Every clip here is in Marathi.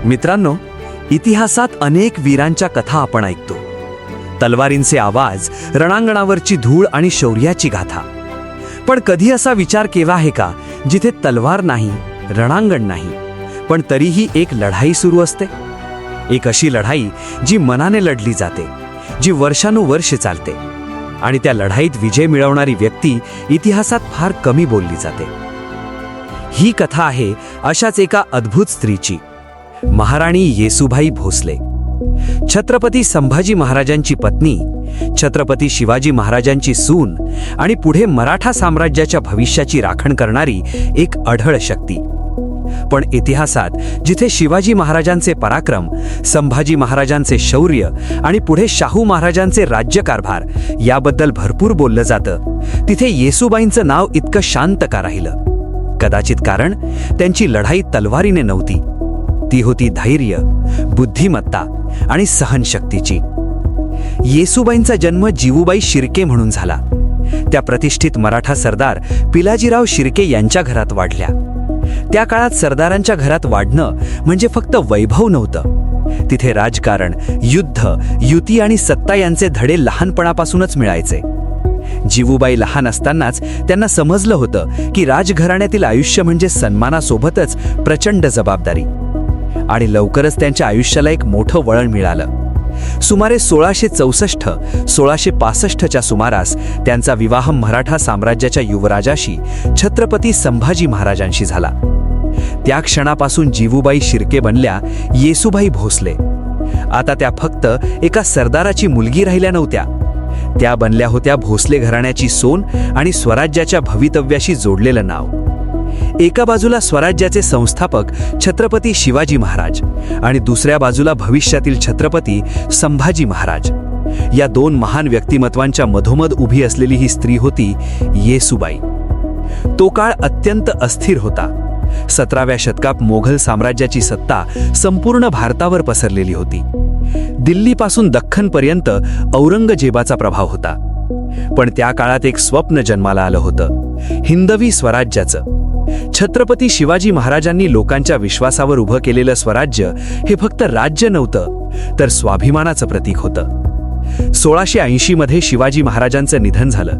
मित्रांनो, इतिहासात अनेक वीरांच्या कथा आपण ऐकतो. तलवारींचे आवाज, रणांगणावरची धूळ आणि शौर्याची गाथा. पण कधी असा विचार केला आहे का जिथे तलवार नाही, रणांगण नाही, पण तरीही एक लढाई सुरू असते? एक अशी लढाई जी मनाने लढली जाते, जी वर्षानुवर्षे चालते, आणि त्या लढाईत विजय मिळवणारी व्यक्ती इतिहासात फार कमी बोलली जाते. ही कथा आहे अशाच एका अद्भुत स्त्रीची, महाराणी येसूबाई भोसले. छत्रपती संभाजी महाराजांची पत्नी, छत्रपती शिवाजी महाराजांची सून आणि पुढे मराठा साम्राज्याच्या भविष्याची राखण करणारी एक अढळ शक्ती. पण इतिहासात जिथे शिवाजी महाराजांचे पराक्रम, संभाजी महाराजांचे शौर्य आणि पुढे शाहू महाराजांचे राज्यकारभार याबद्दल भरपूर बोललं जातं, तिथे येसूबाईंचं नाव इतकं शांत का राहिलं? कदाचित कारण त्यांची लढाई तलवारीने नव्हती, ती होती धैर्य, बुद्धिमत्ता आणि सहनशक्तीची. येसूबाईंचा जन्म जिवूबाई शिर्के म्हणून झाला. त्या प्रतिष्ठित मराठा सरदार पिलाजीराव शिर्के यांच्या घरात वाढल्या. त्या काळात सरदारांच्या घरात वाढणं म्हणजे फक्त वैभव नव्हतं, तिथे राजकारण, युद्ध, युती आणि सत्ता यांचे धडे लहानपणापासूनच मिळायचे. जिवूबाई लहान असतानाच त्यांना समजलं होतं की राजघराण्यातील आयुष्य म्हणजे सन्मानासोबतच प्रचंड जबाबदारी. आणि लवकरच त्यांच्या आयुष्याला एक मोठं वळण मिळालं. सुमारे 1664-1665च्या सुमारास त्यांचा विवाह मराठा साम्राज्याच्या युवराजाशी, छत्रपती संभाजी महाराजांशी झाला. त्या क्षणापासून जिवूबाई शिर्के बनल्या येसूबाई भोसले. आता त्या फक्त एका सरदाराची मुलगी राहिल्या नव्हत्या, त्या बनल्या होत्या भोसले घराण्याची सोन आणि स्वराज्याच्या भवितव्याशी जोडलेलं नाव. एका बाजूला स्वराज्याचे संस्थापक छत्रपती शिवाजी महाराज आणि दुसऱ्या बाजूला भविष्यातील छत्रपती संभाजी महाराज. या दोन महान व्यक्तिमत्वांच्या मधोमध उभी असलेली ही स्त्री होती येसूबाई. तो काळ अत्यंत अस्थिर होता. 17व्या शतकात मोघल साम्राज्याची सत्ता संपूर्ण भारतावर पसरलेली होती. दिल्लीपासून दख्खनपर्यंत औरंगजेबाचा प्रभाव होता. पण त्या काळात एक स्वप्न जन्माला आलं होतं, हिंदवी स्वराज्याचं. छत्रपती शिवाजी महाराजांनी लोकांच्या विश्वासावर उभं केलेलं स्वराज्य हे फक्त राज्य नव्हतं, तर स्वाभिमानाचं प्रतीक होतं. 1680 मध्ये शिवाजी महाराजांचं निधन झालं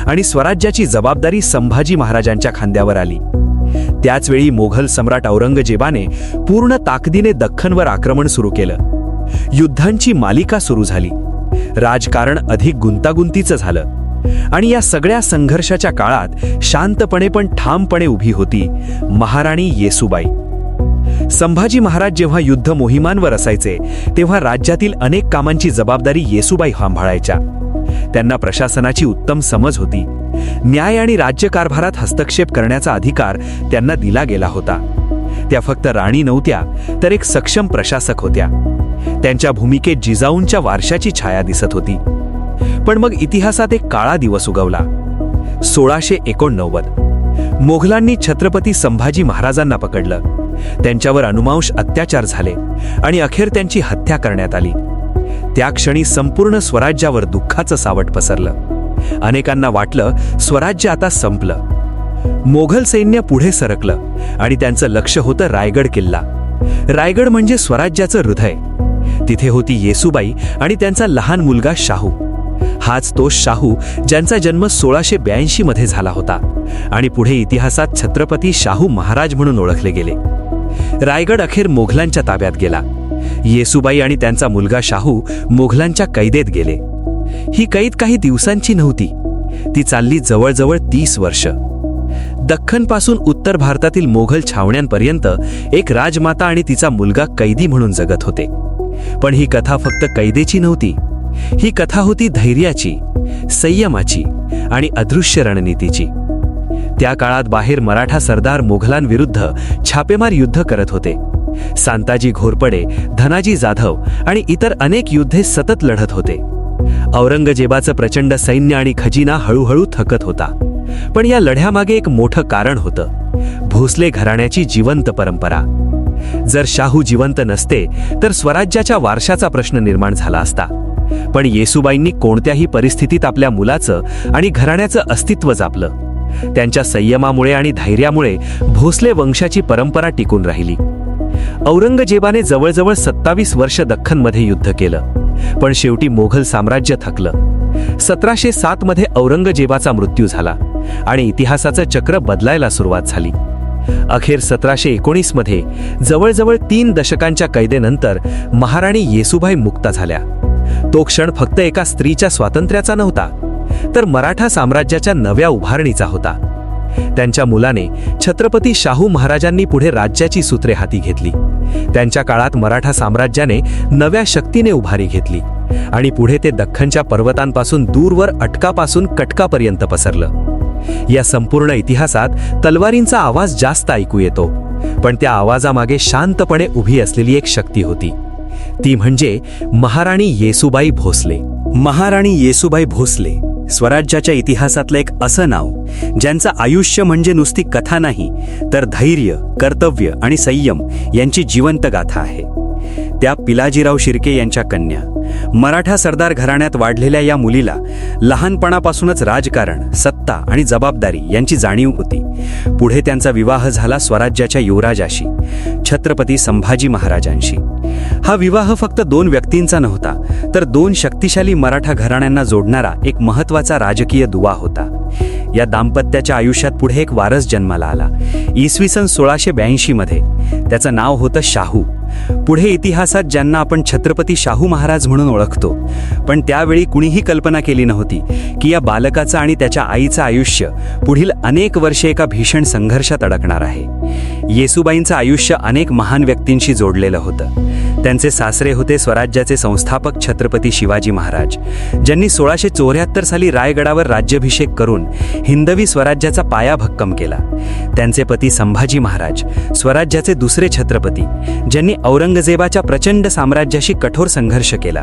आणि स्वराज्याची जबाबदारी संभाजी महाराजांच्या खांद्यावर आली. त्याचवेळी मोघल सम्राट औरंगजेबाने पूर्ण ताकदीने दख्खनवर आक्रमण सुरू केलं. युद्धांची मालिका सुरू झाली. राजकारण अधिक गुंतागुंतीचं झालं. आणि या सगळ्या संघर्षाच्या काळात शांतपणे पण ठामपणे उभी होती महाराणी येसूबाई. संभाजी महाराज जेव्हा युद्ध मोहिमांवर असायचे तेव्हा राज्यातील अनेक कामांची जबाबदारी येसूबाई सांभाळायच्या. त्यांना प्रशासनाची उत्तम समज होती. न्याय आणि राज्यकारभारात हस्तक्षेप करण्याचा अधिकार त्यांना दिला गेला होता. त्या फक्त राणी नव्हत्या, तर एक सक्षम प्रशासक होत्या. त्यांच्या भूमिकेत जिजाऊंच्या वारशाची छाया दिसत होती. पण मग इतिहासात एक काळा दिवस उगवला. 1689 मोघलांनी छत्रपती संभाजी महाराजांना पकडलं. त्यांच्यावर अनुमांश अत्याचार झाले आणि अखेर त्यांची हत्या करण्यात आली. त्या क्षणी संपूर्ण स्वराज्यावर दुःखाचं सावट पसरलं. अनेकांना वाटलं स्वराज्य आता संपलं. मोघल सैन्य पुढे सरकलं आणि त्यांचं लक्ष होतं रायगड किल्ला. रायगड म्हणजे स्वराज्याचं हृदय. तिथे होती येसूबाई आणि त्यांचा लहान मुलगा शाहू. हाच तो शाहू ज्यांचा जन्म 1682 मध्ये झाला होता आणि पुढे इतिहासात छत्रपती शाहू महाराज म्हणून ओळखले गेले. रायगड अखेर मोघलांच्या ताब्यात गेला. येसूबाई आणि त्यांचा मुलगा शाहू मोघलांच्या कैदेत गेले. ही कैद काही दिवसांची नव्हती, ती चालली जवळजवळ 30 वर्ष. दख्खनपासून उत्तर भारतातील मोघल छावण्यांपर्यंत एक राजमाता आणि तिचा मुलगा कैदी म्हणून जगत होते. पण ही कथा फक्त कैदेची नव्हती. ही कथा होती धैर्याची, संयमाची आणि अदृश्य रणनीतीची. त्या काळात बाहेर मराठा सरदार मोघलांविरुद्ध छापेमार युद्ध करत होते. सांताजी घोरपडे, धनाजी जाधव आणि इतर अनेक युद्धे सतत लढत होते. औरंगजेबाचं प्रचंड सैन्य आणि खजिना हळूहळू थकत होता. पण या लढ्यामागे एक मोठं कारण होतं, भोसले घराण्याची जिवंत परंपरा. जर शाहू जिवंत नसते तर स्वराज्याच्या वारशाचा प्रश्न निर्माण झाला असता. पण येसूबाईंनी कोणत्याही परिस्थितीत आपल्या मुलाचं आणि घराण्याचं अस्तित्व जपलं. त्यांच्या संयमामुळे आणि धैर्यामुळे भोसले वंशाची परंपरा टिकून राहिली. औरंगजेबाने जवळजवळ 27 वर्ष दख्खनमध्ये युद्ध केलं, पण शेवटी मोघल साम्राज्य थकलं. 1707 मध्ये औरंगजेबाचा मृत्यू झाला आणि इतिहासाचं चक्र बदलायला सुरुवात झाली. अखेर 1719 मध्ये जवळजवळ 3 दशकांच्या कैदेनंतर महाराणी येसूबाई मुक्त झाल्या. तो क्षण फक्त एका स्त्रीच्या स्वातंत्र्याचा नव्हता, तर मराठा साम्राज्याच्या नव्या उभारणीचा होता. त्यांच्या मुलाने छत्रपती शाहू महाराजांनी पुढे राज्याची सूत्रे हाती घेतली. त्यांच्या काळात मराठा साम्राज्याने नव्या शक्तीने उभारी घेतली आणि पुढे ते दख्खनच्या पर्वतांपासून दूरवर अटकापासून कटकापर्यंत पसरलं. या संपूर्ण इतिहासात तलवारींचा आवाज जास्त ऐकू येतो, पण त्या आवाजामागे शांतपणे उभी असलेली एक शक्ती होती. ती म्हणजे महाराणी येसूबाई भोसले. महाराणी येसूबाई भोसले स्वराज्याच्या इतिहासातलं एक असं नाव ज्यांचं आयुष्य म्हणजे नुसती कथा नाही, तर धैर्य, कर्तव्य आणि संयम यांची जिवंत गाथा आहे. त्या पिलाजीराव शिर्के यांच्या कन्या. मराठा सरदार घराण्यात वाढलेल्या या मुलीला लहानपणापासूनच राजकारण, सत्ता आणि जबाबदारी यांची जाणीव होती. पुढे त्यांचा विवाह झाला स्वराज्याच्या युवराजाशी, छत्रपती संभाजी महाराजांशी. हा विवाह फक्त 2 व्यक्तींचा नव्हता, तर 2 शक्तिशाली मराठा घराण्यांना जोडणारा एक महत्त्वाचा राजकीय दुवा होता. या दाम्पत्याच्या आयुष्यात पुढे एक वारस जन्माला आला. इसवी सन 1682 मध्ये त्याचं नाव होतं शाहू. पुढे इतिहासात ज्यांना आपण छत्रपती शाहू महाराज म्हणून ओळखतो, पण त्यावेळी कुणीही कल्पना केली नव्हती की या बालकाचं आणि त्याच्या आईचं आयुष्य पुढील अनेक वर्षे एका भीषण संघर्षात अडकणार आहे. येसूबाईंचं आयुष्य अनेक महान व्यक्तींशी जोडलेलं होतं. त्यांचे सासरे होते स्वराज्याचे संस्थापक छत्रपती शिवाजी महाराज, ज्यांनी 1674 साली रायगडावर राज्याभिषेक करून हिंदवी स्वराज्याचा पाया भक्कम केला. त्यांचे पती संभाजी महाराज स्वराज्याचे दुसरे छत्रपती, ज्यांनी औरंगजेबाच्या प्रचंड साम्राज्याशी कठोर संघर्ष केला.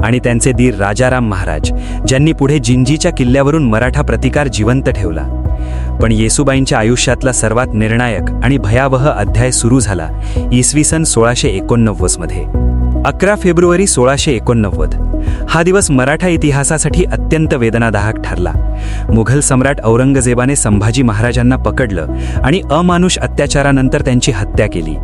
आणि त्यांचे दीर राजाराम महाराज, ज्यांनी पुढे जिंजीच्या किल्ल्यावरून मराठा प्रतिकार जिवंत ठेवला. पण येसूबाईंच्या आयुष्यातला सर्वात निर्णायक आणि भयावह अध्याय सुरू झाला इसवी सन 1689 मध्ये. 11 फेब्रुवारी 1689 हा दिवस मराठा इतिहासासाठी अत्यंत वेदनादायक ठरला. मुघल सम्राट औरंगजेबाने संभाजी महाराजांना पकडलं आणि अमानुष अत्याचारानंतर त्यांची हत्या केली.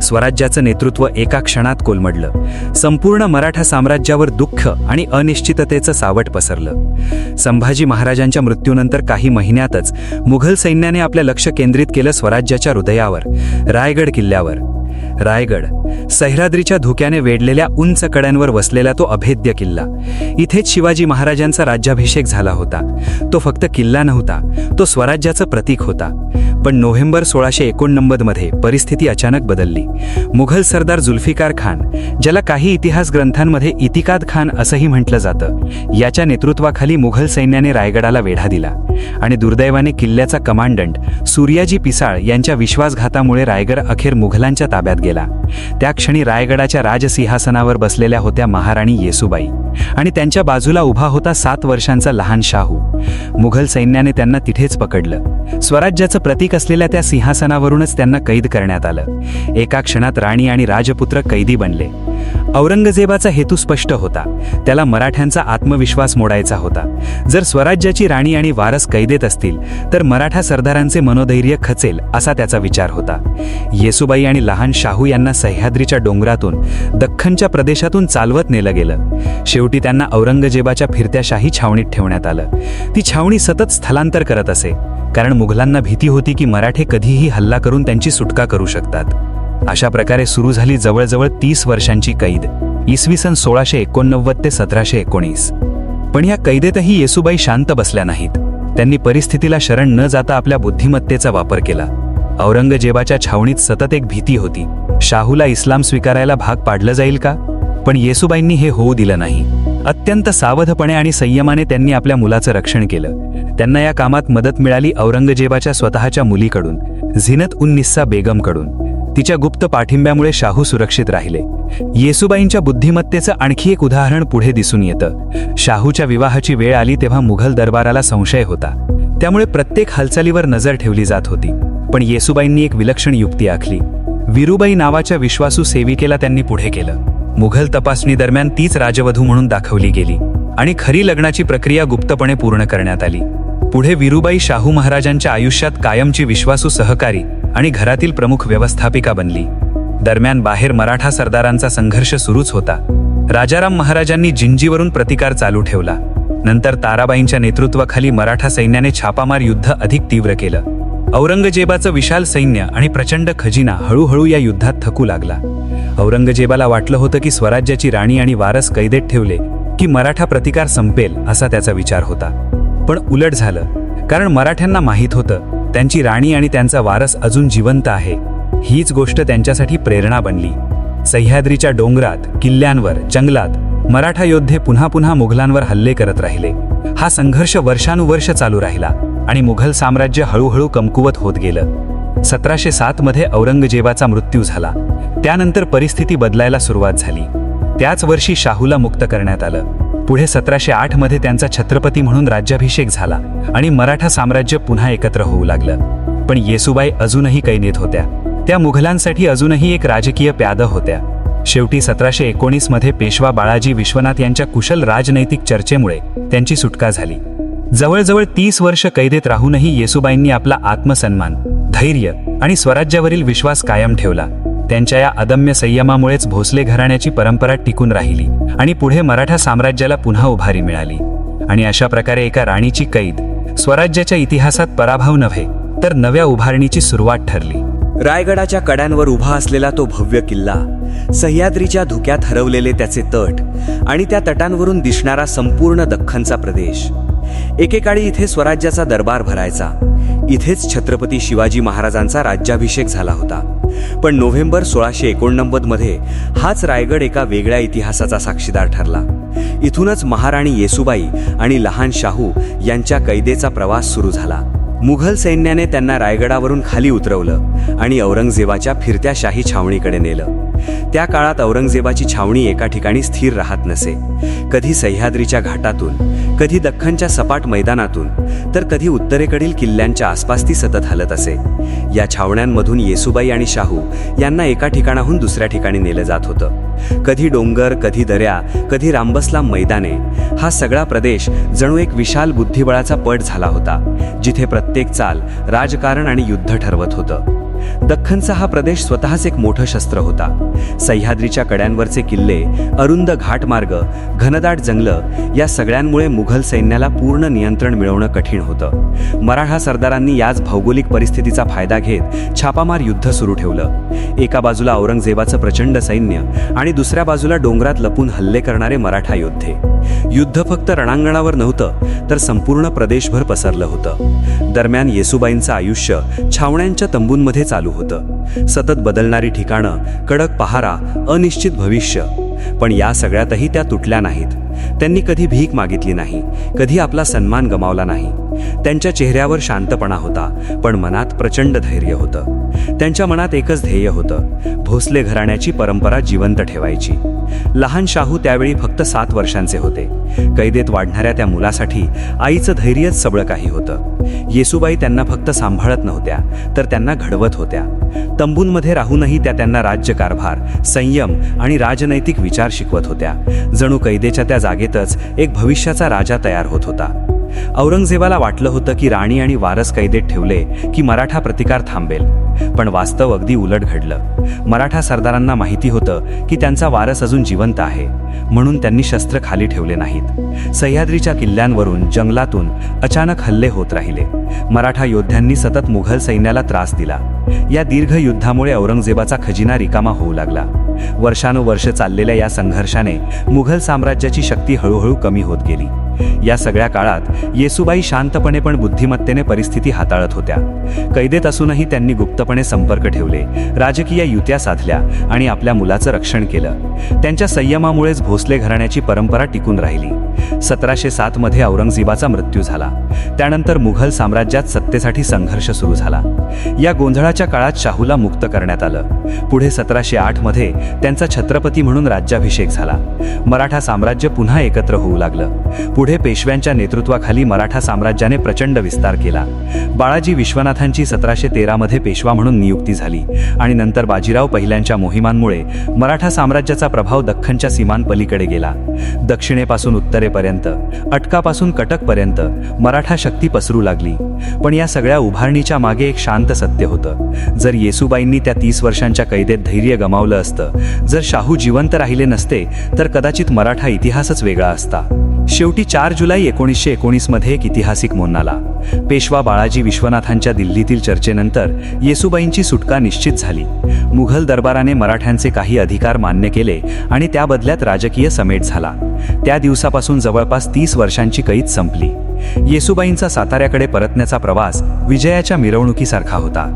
स्वराज्याचं नेतृत्व एका क्षणात कोलमडलं. संपूर्ण मराठा साम्राज्यावर दुःख आणि अनिश्चिततेचं सावट पसरलं. संभाजी महाराजांच्या मृत्यूनंतर काही महिन्यातच मुघल सैन्याने आपलं लक्ष केंद्रित केलं स्वराज्याच्या हृदयावर, रायगड किल्ल्यावर. रायगड, सह्याद्रीच्या धुक्याने वेढलेल्या उंच कड्यांवर वसलेला तो अभेद्य किल्ला. इथेच शिवाजी महाराजांचा राज्याभिषेक झाला होता. तो फक्त किल्ला नव्हता, तो स्वराज्याचं प्रतीक होता. पण नोव्हेंबर 1689 मध्ये परिस्थिती अचानक बदलली. मुघल सरदार जुल्फिकार खान, ज्याला काही इतिहास ग्रंथांमध्ये इतिकाद खान असंही म्हटलं जातं, याच्या नेतृत्वाखाली मुघल सैन्याने रायगडाला वेढा दिला. आणि दुर्दैवाने किल्ल्याचा कमांडंट सूर्याजी पिसाळ यांच्या विश्वासघातामुळे रायगड अखेर मुघलांच्या ताब्यात गेला. त्या क्षणी रायगडाच्या राजसिंहासनावर बसलेल्या होत्या महाराणी येसूबाई आणि त्यांच्या बाजूला उभा होता 7 वर्षांचा लहान शाहू. मुघल सैन्याने त्यांना तिथेच पकडलं. स्वराज्याचं प्रतीक असलेल्या त्या सिंहासनावरूनच त्यांना कैद करण्यात आलं. एका क्षणात राणी आणि राजपुत्र कैदी बनले. औरंगजेबाचा हेतू स्पष्ट होता. त्याला मराठ्यांचा आत्मविश्वास मोडायचा होता. जर स्वराज्याची राणी आणि वारस कैदेत असतील तर मराठा सरदारांचे मनोधैर्य खचेल असा त्याचा विचार होता. येसूबाई आणि लहान शाहू यांना सह्याद्रीच्या डोंगरातून, दख्खनच्या प्रदेशातून चालवत नेलं गेलं. शेवटी त्यांना औरंगजेबाच्या फिरत्या शाही छावणीत ठेवण्यात आलं. ती छावणी सतत स्थलांतर करत असे, कारण मुघलांना भीती होती की मराठे कधीही हल्ला करून त्यांची सुटका करू शकतात. अशा प्रकारे सुरू झाली जवळजवळ 30 वर्षांची कैद, इसवी सन 1689 ते 1719. पण या कैदेतही येसूबाई शांत बसल्या नाहीत. त्यांनी परिस्थितीला शरण न जाता आपल्या बुद्धिमत्तेचा वापर केला. औरंगजेबाच्या छावणीत सतत एक भीती होती. शाहूला इस्लाम स्वीकारायला भाग पाडलं जाईल का? पण येसूबाईंनी हे होऊ दिलं नाही. अत्यंत सावधपणे आणि संयमाने त्यांनी आपल्या मुलाचं रक्षण केलं. त्यांना या कामात मदत मिळाली औरंगजेबाच्या स्वतःच्या मुलीकडून, झिनत उन निस्सा बेगमकडून. तिच्या गुप्त पाठिंब्यामुळे शाहू सुरक्षित राहिले. येसूबाईंच्या बुद्धिमत्तेचं आणखी एक उदाहरण पुढे दिसून येतं. शाहूच्या विवाहाची वेळ आली तेव्हा मुघल दरबाराला संशय होता, त्यामुळे प्रत्येक हालचालीवर नजर ठेवली जात होती. पण येसूबाईंनी एक विलक्षण युक्ती आखली. वीरूबाई नावाच्या विश्वासू सेविकेला त्यांनी पुढे केलं. मुघल तपासणी दरम्यान तीच राजवधू म्हणून दाखवली गेली आणि खरी लग्नाची प्रक्रिया गुप्तपणे पूर्ण करण्यात आली. पुढे वीरूबाई शाहू महाराजांच्या आयुष्यात कायमची विश्वासू सहकारी आणि घरातील प्रमुख व्यवस्थापिका बनली. दरम्यान बाहेर मराठा सरदारांचा संघर्ष सुरूच होता. राजाराम महाराजांनी जिंजीवरून प्रतिकार चालू ठेवला. नंतर ताराबाईंच्या नेतृत्वाखाली मराठा सैन्याने छापामार युद्ध अधिक तीव्र केलं. औरंगजेबाचं विशाल सैन्य आणि प्रचंड खजिना हळूहळू या युद्धात थकू लागला. औरंगजेबाला वाटलं होतं की स्वराज्याची राणी आणि वारस कैदेत ठेवले की मराठा प्रतिकार संपेल असा त्याचा विचार होता. पण उलट झालं, कारण मराठ्यांना माहीत होतं त्यांची राणी आणि त्यांचा वारस अजून जिवंत आहे. हीच गोष्ट त्यांच्यासाठी प्रेरणा बनली. सह्याद्रीच्या डोंगरात, किल्ल्यांवर, जंगलात मराठा योद्धे पुन्हा पुन्हा मुघलांवर हल्ले करत राहिले. हा संघर्ष वर्षानुवर्ष चालू राहिला आणि मुघल साम्राज्य हळूहळू कमकुवत होत गेलं. 1707 मध्ये औरंगजेबाचा मृत्यू झाला. त्यानंतर परिस्थिती बदलायला सुरुवात झाली. त्याच वर्षी शाहूला मुक्त करण्यात आलं. पुढे 1708 मध्ये त्यांचा छत्रपती म्हणून राज्याभिषेक झाला आणि मराठा साम्राज्य पुन्हा एकत्र होऊ लागलं. पण येसूबाई अजूनही कैदेत होत्या. त्या मुघलांसाठी अजूनही एक राजकीय प्याद होत्या. शेवटी 1719 मध्ये पेशवा बाळाजी विश्वनाथ यांच्या कुशल राजनैतिक चर्चेमुळे त्यांची सुटका झाली. जवळजवळ 30 वर्ष कैदेत राहूनही येसूबाईंनी आपला आत्मसन्मान, धैर्य आणि स्वराज्यावरील विश्वास कायम ठेवला. त्यांच्या या अदम्य संयमामुळेच भोसले घराण्याची परंपरा टिकून राहिली आणि पुढे मराठा साम्राज्याला पुन्हा उभारी मिळाली. आणि अशा प्रकारे एका राणीची कैद स्वराज्याच्या इतिहासात पराभव नव्हे तर नव्या उभारणीची सुरुवात ठरली. रायगडाच्या कड्यांवर उभा असलेला तो भव्य किल्ला, सह्याद्रीच्या धुक्यात हरवलेले त्याचे तट आणि त्या तटांवरून दिसणारा संपूर्ण दख्खनचा प्रदेश. एकेकाळी इथे स्वराज्याचा दरबार भरायचा. इथेच छत्रपती शिवाजी महाराजांचा राज्याभिषेक झाला होता. पण नोव्हेंबर 1689 मध्ये हाच रायगड एका वेगळ्या इतिहासाचा साक्षीदार ठरला. इथूनच महाराणी येसूबाई आणि लहान शाहू यांच्या कैदेचा प्रवास सुरू झाला. मुघल सैन्याने त्यांना रायगडावरून खाली उतरवलं आणि औरंगजेबाच्या फिरत्या शाही छावणीकडे नेलं. त्या काळात औरंगजेबाची छावणी एका ठिकाणी स्थिर राहत नसे. कधी सह्याद्रीच्या घाटातून, कधी दख्खनच्या सपाट मैदानातून, तर कधी उत्तरेकडील किल्ल्यांच्या आसपास ती सतत हलत असे. या छावण्यांमधून येसूबाई आणि शाहू यांना एका ठिकाणाहून दुसऱ्या ठिकाणी नेलं जात होतं. कधी डोंगर, कधी दऱ्या, कधी रामबसलाम मैदाने. हा सगळा प्रदेश जणू एक विशाल बुद्धिबळाचा पट झाला होता, जिथे प्रत्येक चाल राजकारण आणि युद्ध ठरवत होतं. दख्खनचा हा प्रदेश स्वतःच एक मोठं शस्त्र होता. सह्याद्रीच्या कड्यांवरचे किल्ले, अरुंद घाटमार्ग, घनदाट जंगलं या सगळ्यांमुळे मुघल सैन्याला पूर्ण नियंत्रण मिळवणं कठीण होतं. मराठा सरदारांनी याच भौगोलिक परिस्थितीचा फायदा घेत छापामार युद्ध सुरू ठेवलं. एका बाजूला औरंगजेबाचं प्रचंड सैन्य आणि दुसऱ्या बाजूला डोंगरात लपून हल्ले करणारे मराठा योद्धे. युद्ध फक्त रणांगणावर नव्हतं तर संपूर्ण प्रदेशभर पसरलं होतं. दरम्यान येसूबाईंचं आयुष्य छावण्यांच्या तंबूंमध्ये चालू होतं. सतत बदलणारी ठिकाणं, कडक पहारा, अनिश्चित भविष्य. पण या सगळ्यातही त्या तुटल्या नाहीत. त्यांनी कधी भीक मागितली नाही, कधी आपला सन्मान गमावला नाही. त्यांच्या चेहऱ्यावर शांतपणा होता, पण मनात प्रचंड धैर्य होतं. त्यांच्या मनात एकच ध्येय होतं, भोसले घराण्याची परंपरा जिवंत ठेवायची. लहान शाहू त्यावेळी फक्त 7 वर्षांचे होते. कैदेत वाढणाऱ्या त्या मुलासाठी आईचं धैर्यच सगळं काही होतं. येसूबाई त्यांना फक्त सांभाळत नव्हत्या, तर त्यांना घडवत होत्या. तंबूंमध्ये राहूनही त्या त्यांना राज्यकारभार, संयम आणि राजनैतिक विचार शिकवत होत्या. जणू कैदेच्या त्या जागेतच एक भविष्याचा राजा तयार होत होता. औरंगजेबाला वाटलं होतं की राणी आणि वारस कैदेत ठेवले की मराठा प्रतिकार थांबेल. पण वास्तव अगदी उलट घडलं. मराठा सरदारांना माहिती होतं की त्यांचा वारस अजून जिवंत आहे, म्हणून त्यांनी शस्त्र खाली ठेवले नाहीत. सह्याद्रीच्या किल्ल्यांवरून, जंगलातून अचानक हल्ले होत राहिले. मराठा योद्ध्यांनी सतत मुघल सैन्याला त्रास दिला. या दीर्घ युद्धामुळे औरंगजेबाचा खजिना रिकामा होऊ लागला. वर्षानुवर्ष चाललेल्या या संघर्षाने मुघल साम्राज्याची शक्ती हळूहळू कमी होत गेली. या सगळ्या काळात येसूबाई शांतपणे पण बुद्धिमत्तेने परिस्थिती हाताळत होत्या. कैदेत असूनही त्यांनी गुप्तपणे संपर्क ठेवले, राजकीय युत्या साधल्या आणि आपल्या मुलाचं रक्षण केलं. त्यांच्या संयमामुळेच भोसले घराण्याची परंपरा टिकून राहिली. 1707 मध्ये औरंगजेबाचा मृत्यू झाला. त्यानंतर मुघल साम्राज्यात सत्तेसाठी संघर्ष सुरू झाला. या गोंधळाच्या काळात शाहूला मुक्त करण्यात आलं. पुढे 1708 मध्ये त्यांचा छत्रपती म्हणून राज्याभिषेक झाला. मराठा साम्राज्य पुन्हा एकत्र होऊ लागलं. पुढे पेशव्यांच्या नेतृत्वाखाली मराठा साम्राज्याने प्रचंड विस्तार केला. बाळाजी विश्वनाथांची 1713 मध्ये पेशवा म्हणून नियुक्ती झाली आणि नंतर बाजीराव पहिल्यांच्या मोहिमांमुळे मराठा साम्राज्याचा प्रभाव दख्खनच्या सीमांपलीकडे गेला. दक्षिणेपासून उत्तरेपर्यंत किल्ल्यापर्यंत, अटकापासून कटकपर्यंत मराठा शक्ती पसरू लागली. पण या सगळ्या उभारणीच्या मागे एक शांत सत्य होतं. जर येसूबाईंनी त्या 30 वर्षांच्या कैदेत धैर्य गमावलं असतं, जर शाहू जिवंत राहिले नसते, तर कदाचित मराठा इतिहासच वेगळा असता. शेवटी 4 जुलै 1919 मध्ये एक ऐतिहासिक मोड आला. पेशवा बाळाजी विश्वनाथांच्या दिल्लीतील चर्चेनंतर येसूबाईंची सुटका निश्चित झाली. मुघल दरबाराने मराठ्यांचे काही अधिकार मान्य केले आणि त्या बदल्यात राजकीय समेट झाला. त्या दिवसापासून जवळपास 30 वर्षांची कैद संपली. येसूबाईंचा साताऱ्याकडे परतण्याचा प्रवास विजयाच्या मिरवणुकीसारखा होता.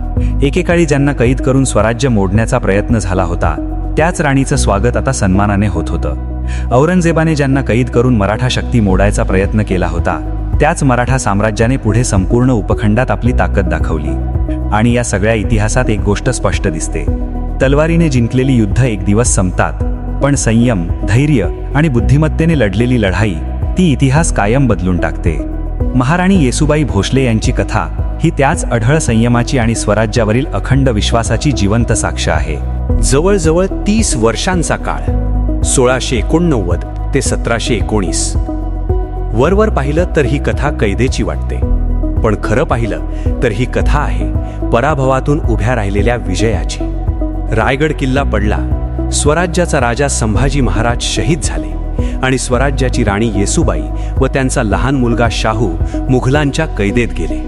एकेकाळी ज्यांना कैद करून स्वराज्य मोडण्याचा प्रयत्न झाला होता, त्याच राणीचं स्वागत आता सन्मानाने होत होतं. औरंगजेबाने ज्यांना कैद करून मराठा शक्ती मोडायचा प्रयत्न केला होता, त्याच मराठा साम्राज्याने पुढे संपूर्ण उपखंडात आपली ताकद दाखवली. आणि या सगळ्या इतिहासात एक गोष्ट स्पष्ट दिसते: तलवारीने जिंकलेली युद्ध एक दिवस संपतात, पण संयम, धैर्य आणि बुद्धिमत्तेने लढलेली लढाई ती इतिहास कायम बदलून टाकते. महाराणी येसूबाई भोसले यांची कथा ही त्याच अढळ संयमाची आणि स्वराज्यावरील अखंड विश्वासाची जिवंत साक्ष आहे. जवळजवळ 30 वर्षांचा काळ, 1689 ते 1719. वरवर पाहिलं तर ही कथा कैदेची वाटते, पण खरं पाहिलं तर ही कथा आहे पराभवातून उभ्या राहिलेल्या विजयाची. रायगड किल्ला पडला, स्वराज्याचा राजा संभाजी महाराज शहीद झाले आणि स्वराज्याची राणी येसूबाई व त्यांचा लहान मुलगा शाहू मुघलांच्या कैदेत गेले.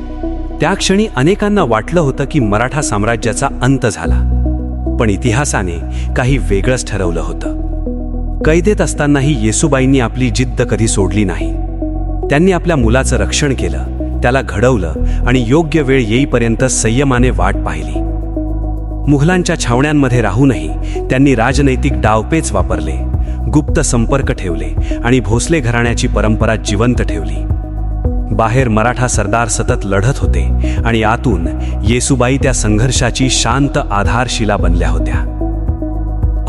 त्या क्षणी अनेकांना वाटलं होतं की मराठा साम्राज्याचा अंत झाला, पण इतिहासाने काही वेगळंच ठरवलं होतं. कैदेत असतानाही येसूबाईंनी आपली जिद्द कधी सोडली नाही. त्यांनी आपल्या मुलाचं रक्षण केलं, त्याला घडवलं आणि योग्य वेळ येईपर्यंत संयमाने वाट पाहिली. मुघलांच्या छावण्यांमध्ये राहूनही त्यांनी राजनैतिक डावपेच वापरले, गुप्त संपर्क ठेवले आणि भोसले घराण्याची परंपरा जिवंत ठेवली. बाहेर मराठा सरदार सतत लढत होते आणि आतून येसूबाई त्या संघर्षाची शांत आधारशिला बनल्या होत्या.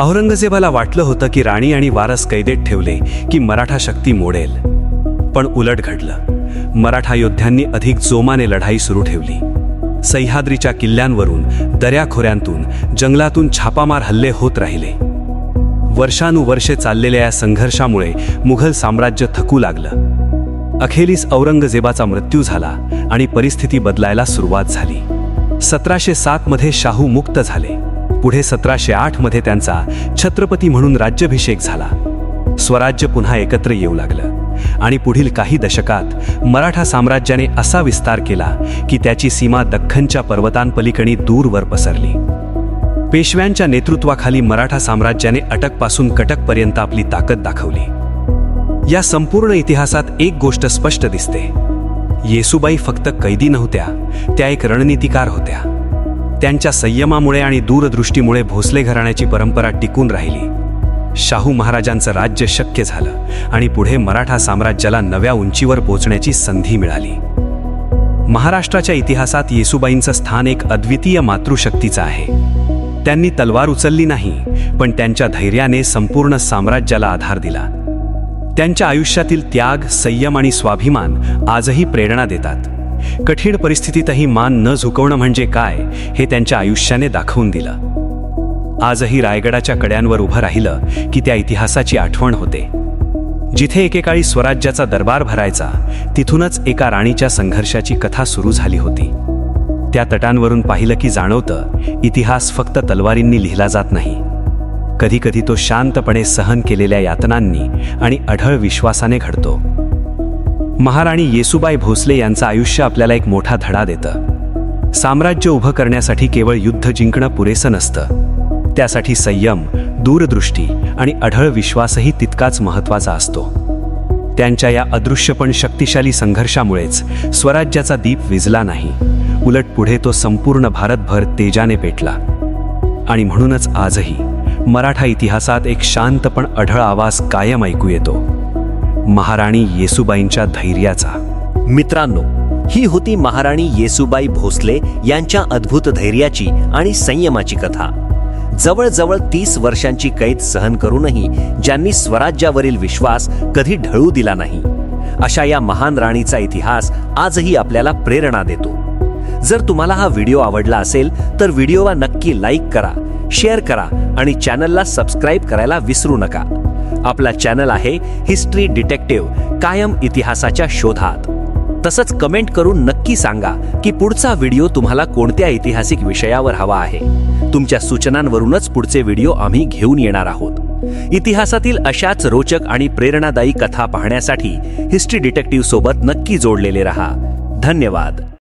औरंगजेबाला वाटलं होतं की राणी आणि वारस कैदेत ठेवले की मराठा शक्ती मोडेल, पण उलट घडलं. मराठा योद्ध्यांनी अधिक जोमाने लढाई सुरू ठेवली. सह्याद्रीच्या किल्ल्यांवरून, दऱ्याखोऱ्यांतून, जंगलातून छापामार हल्ले होत राहिले. वर्षानुवर्षे चाललेल्या या संघर्षामुळे मुघल साम्राज्य थकू लागलं. अखेरीस औरंगजेबाचा मृत्यू झाला आणि परिस्थिती बदलायला सुरुवात झाली. 1707 मध्ये शाहू मुक्त झाले. पुढे 1708 मध्ये त्यांचा छत्रपती म्हणून राज्याभिषेक झाला. स्वराज्य पुन्हा एकत्र येऊ लागलं आणि पुढील काही दशकात मराठा साम्राज्याने असा विस्तार केला की त्याची सीमा दख्खनच्या पर्वतांपलीकडे दूरवर पसरली. पेशव्यांच्या नेतृत्वाखाली मराठा साम्राज्याने अटकपासून कटकपर्यंत आपली ताकद दाखवली. या संपूर्ण इतिहासात एक गोष्ट स्पष्ट दिसते: येसूबाई फक्त कैदी नव्हत्या, त्या एक रणनीतिकार होत्या. त्यांच्या संयमामुळे आणि दूरदृष्टीमुळे भोसले घराण्याची परंपरा टिकून राहिली. शाहू महाराजांचं राज्य शक्य झालं आणि पुढे मराठा साम्राज्याला नव्या उंचीवर पोचण्याची संधी मिळाली. महाराष्ट्राच्या इतिहासात येसूबाईंचं स्थान एक अद्वितीय मातृशक्तीचं आहे. त्यांनी तलवार उचलली नाही, पण त्यांच्या धैर्याने संपूर्ण साम्राज्याला आधार दिला. त्यांच्या आयुष्यातील त्याग, संयम आणि स्वाभिमान आजही प्रेरणा देतात. कठीण परिस्थितीतही मान न झुकवणं म्हणजे काय हे त्यांच्या आयुष्याने दाखवून दिलं. आजही रायगडाच्या कड्यांवर उभं राहिलं की त्या इतिहासाची आठवण होते. जिथे एकेकाळी स्वराज्याचा दरबार भरायचा, तिथूनच एका राणीच्या संघर्षाची कथा सुरू झाली होती. त्या तटांवरून पाहिलं की जाणवतं, इतिहास फक्त तलवारींनी लिहिला जात नाही. कधी कधी तो शांतपणे सहन केलेल्या यातनांनी आणि अढळ विश्वासाने घडतो. महाराणी येसूबाई भोसले यांचं आयुष्य आपल्याला एक मोठा धडा देतं. साम्राज्य उभं करण्यासाठी केवळ युद्ध जिंकणं पुरेसं नसतं. त्यासाठी संयम, दूरदृष्टी आणि अढळ विश्वासही तितकाच महत्त्वाचा असतो. त्यांच्या या अदृश्य पण शक्तिशाली संघर्षामुळेच स्वराज्याचा दीप विझला नाही, उलट पुढे तो संपूर्ण भारतभर तेजाने पेटला. आणि म्हणूनच आजही मराठा इतिहासात एक शांत पण अढळ आवाज कायम ऐकू येतो: महाराणी येसूबाईंच्या धैर्याचा. मित्रांनो, ही होती महाराणी येसूबाई भोसले यांच्या अद्भुत धैर्याची आणि संयमाची कथा. जवळजवळ 30 वर्षांची कैद सहन करूनही ज्यांनी स्वराज्यावरील विश्वास कधी ढळू दिला नाही, अशा या महान राणीचा इतिहास आजही आपल्याला प्रेरणा देतो. जर तुम्हाला हा व्हिडिओ आवडला असेल तर व्हिडिओला नक्की लाईक करा, शेअर करा आणि चॅनलला सबस्क्राईब करायला विसरू नका. आपला चॅनल आहे हिस्ट्री डिटेक्टिव्ह, कायम इतिहासाच्या शोधात. तसंच कमेंट करून नक्की सांगा की पुढचा व्हिडिओ तुम्हाला कोणत्या ऐतिहासिक विषयावर हवा आहे. तुमच्या सूचनांवरूनच पुढचे व्हिडिओ आम्ही घेऊन येणार आहोत. इतिहासातील अशाच रोचक आणि प्रेरणादायी कथा पाहण्यासाठी हिस्ट्री डिटेक्टिव्ह सोबत नक्की जोडलेले रहा. धन्यवाद.